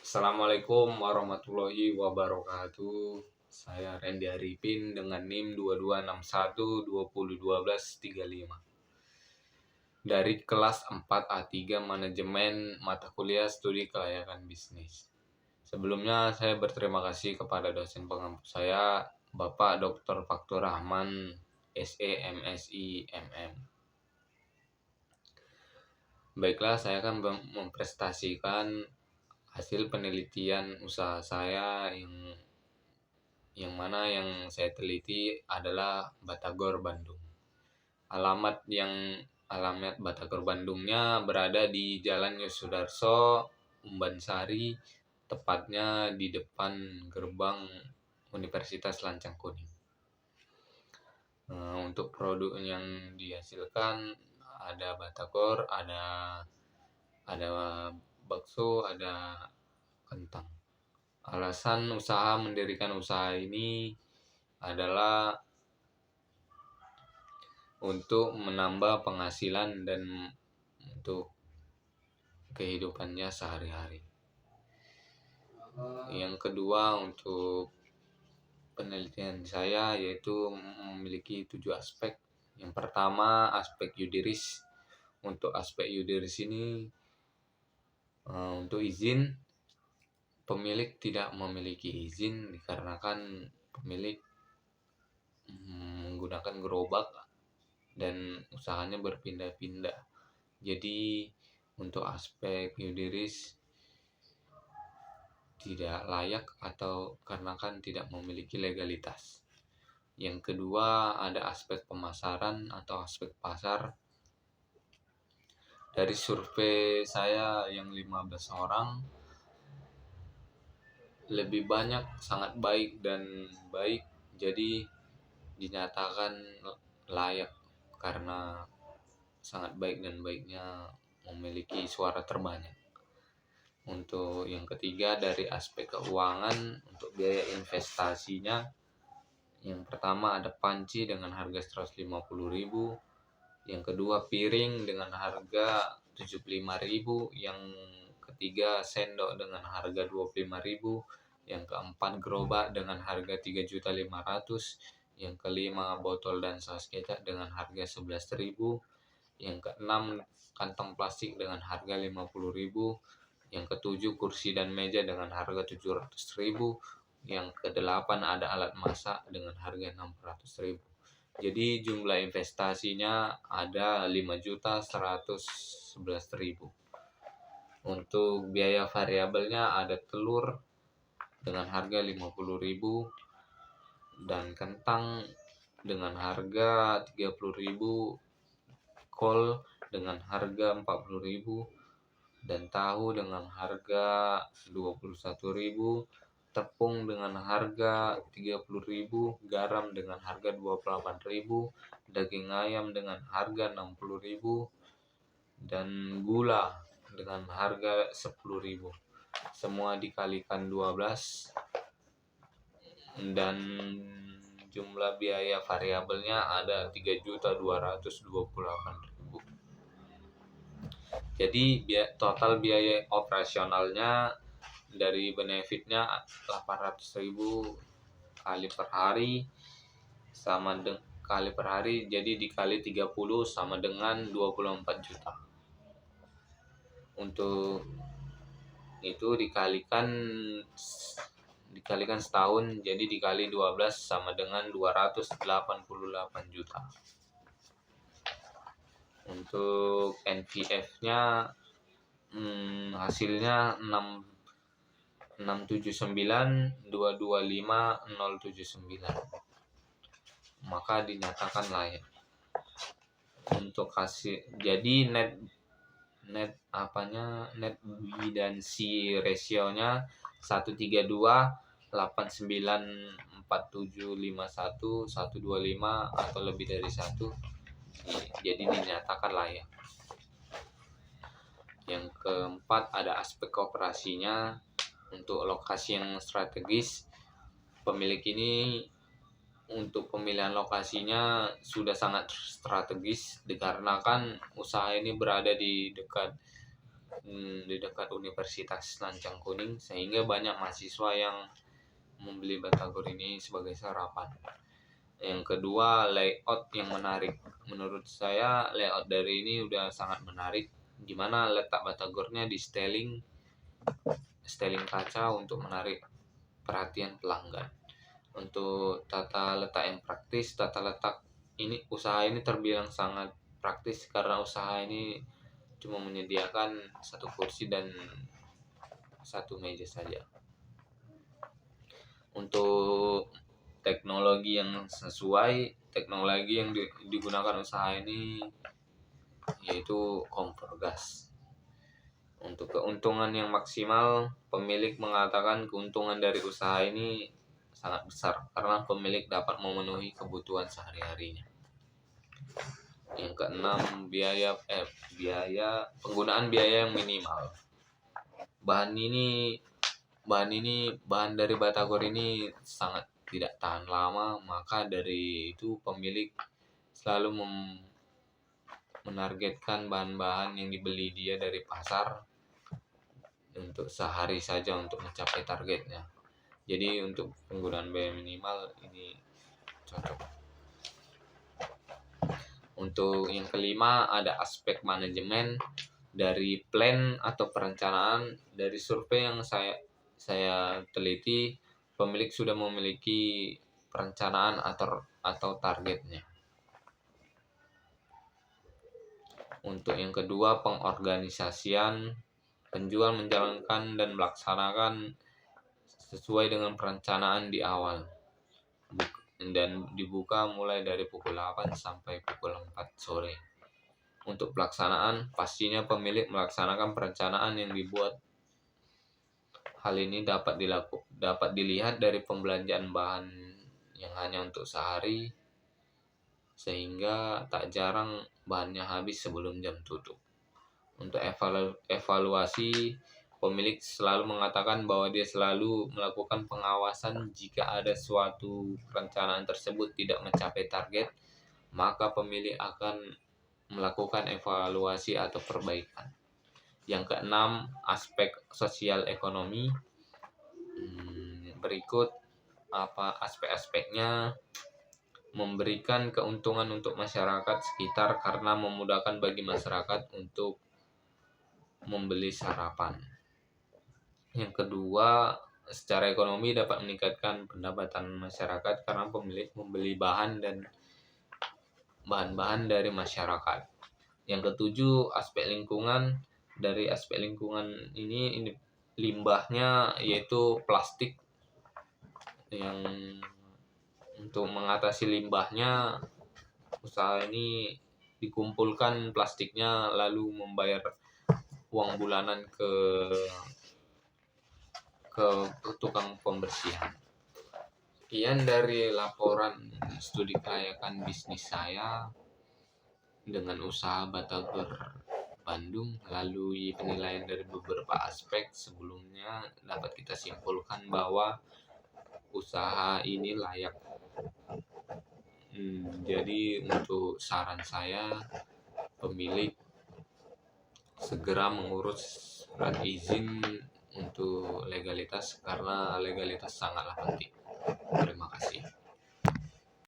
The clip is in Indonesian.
Assalamualaikum warahmatullahi wabarakatuh. Saya Randy Arifin dengan NIM 2261201235 dari kelas 4A3 Manajemen Mata Kuliah Studi Kelayakan Bisnis. Sebelumnya saya berterima kasih kepada dosen pengampu saya, Bapak Dr. Faktur Rahman, SE, MSI, MM. Baiklah, saya akan mempresentasikan hasil penelitian usaha saya yang mana yang saya teliti adalah Batagor Bandung. Alamat Batagor Bandungnya berada di Jalan Yosudarso, Umbansari, tepatnya di depan gerbang Universitas Lancang Kuning. Untuk produk yang dihasilkan ada Batagor, ada bakso, ada kentang. Alasan mendirikan usaha ini adalah untuk menambah penghasilan dan untuk kehidupannya sehari-hari. Yang kedua, untuk penelitian saya yaitu memiliki 7 aspek. Yang pertama, aspek yudiris. Untuk aspek yudiris ini untuk izin, pemilik tidak memiliki izin dikarenakan pemilik menggunakan gerobak dan usahanya berpindah-pindah. Jadi untuk aspek yudiris tidak layak atau karena kan tidak memiliki legalitas. Yang kedua, ada aspek pemasaran atau aspek pasar. Dari survei saya yang 15 orang, lebih banyak sangat baik dan baik, jadi dinyatakan layak karena sangat baik dan baiknya memiliki suara terbanyak. Untuk yang ketiga, dari aspek keuangan, untuk biaya investasinya, yang pertama ada panci dengan harga 150.000, yang kedua piring dengan harga 75.000, yang ketiga sendok dengan harga 25.000, yang keempat gerobak dengan harga 3.500.000, yang kelima botol dan saus kecap dengan harga 11.000, yang keenam kantong plastik dengan harga 50.000, yang ketujuh kursi dan meja dengan harga 700.000, yang kedelapan ada alat masak dengan harga 600.000. Jadi jumlah investasinya ada 5.111.000. Untuk biaya variabelnya ada telur dengan harga 50.000 dan kentang dengan harga 30.000, kol dengan harga 40.000 dan tahu dengan harga 21.000, tepung dengan harga 30.000, garam dengan harga 28.000, daging ayam dengan harga 60.000 dan gula dengan harga 10.000. Semua dikalikan 12 dan jumlah biaya variabelnya ada 3.228.000. Jadi total biaya operasionalnya dari benefitnya 800.000 kali per hari jadi dikali 30 sama dengan 24 juta. Untuk itu dikalikan setahun, jadi dikali 12 sama dengan 288 juta. Untuk NPF-nya hasilnya 679.225.079, maka dinyatakan layak. Untuk hasil, jadi net bidansi rasionya 132,89,4751,125 atau lebih dari 1, jadi dinyatakan layak. Yang keempat, ada aspek operasinya. Untuk lokasi yang strategis, pemilik ini untuk pemilihan lokasinya sudah sangat strategis dikarenakan usaha ini berada di dekat di dekat Universitas Lancang Kuning, sehingga banyak mahasiswa yang membeli batagor ini sebagai sarapan. Yang kedua, layout yang menarik. Menurut saya layout dari ini udah sangat menarik, dimana letak batagornya di styling kaca untuk menarik perhatian pelanggan. Untuk tata letak yang praktis, usaha ini terbilang sangat praktis karena usaha ini cuma menyediakan satu kursi dan satu meja saja. Untuk teknologi yang digunakan usaha ini yaitu kompor gas. Untuk keuntungan yang maksimal, pemilik mengatakan keuntungan dari usaha ini sangat besar karena pemilik dapat memenuhi kebutuhan sehari-harinya. Yang keenam, penggunaan biaya yang minimal. Bahan dari batagor ini sangat tidak tahan lama, maka dari itu pemilik selalu menargetkan bahan-bahan yang dibeli dia dari pasar untuk sehari saja untuk mencapai targetnya. Jadi untuk penggunaan biaya minimal ini cocok. Untuk yang kelima, ada aspek manajemen. Dari plan atau perencanaan, dari survei yang saya teliti, pemilik sudah memiliki perencanaan atau targetnya. Untuk yang kedua, pengorganisasian. Penjual menjalankan dan melaksanakan sesuai dengan perencanaan di awal dan dibuka mulai dari pukul 8 sampai pukul 4 sore. Untuk pelaksanaan, pastinya pemilik melaksanakan perencanaan yang dibuat. Hal ini dapat dilihat dari pembelanjaan bahan yang hanya untuk sehari, sehingga tak jarang bahannya habis sebelum jam tutup. Untuk evaluasi, pemilik selalu mengatakan bahwa dia selalu melakukan pengawasan. Jika ada suatu perencanaan tersebut tidak mencapai target, maka pemilik akan melakukan evaluasi atau perbaikan. Yang keenam, aspek sosial ekonomi. Berikut aspek-aspeknya. Memberikan keuntungan untuk masyarakat sekitar karena memudahkan bagi masyarakat untuk membeli sarapan. Yang kedua, secara ekonomi dapat meningkatkan pendapatan masyarakat karena pemilik membeli bahan-bahan dari masyarakat. Yang ketujuh, aspek lingkungan. Dari aspek lingkungan ini limbahnya yaitu plastik. Yang untuk mengatasi limbahnya, usaha ini dikumpulkan plastiknya lalu membayar uang bulanan ke tukang pembersihan. Sekian dari laporan studi kelayakan bisnis saya dengan usaha batagor Bandung. Melalui penilaian dari beberapa aspek sebelumnya, dapat kita simpulkan bahwa usaha ini layak. Jadi untuk saran saya, pemilik segera mengurus surat izin untuk legalitas karena legalitas sangatlah penting. Terima kasih.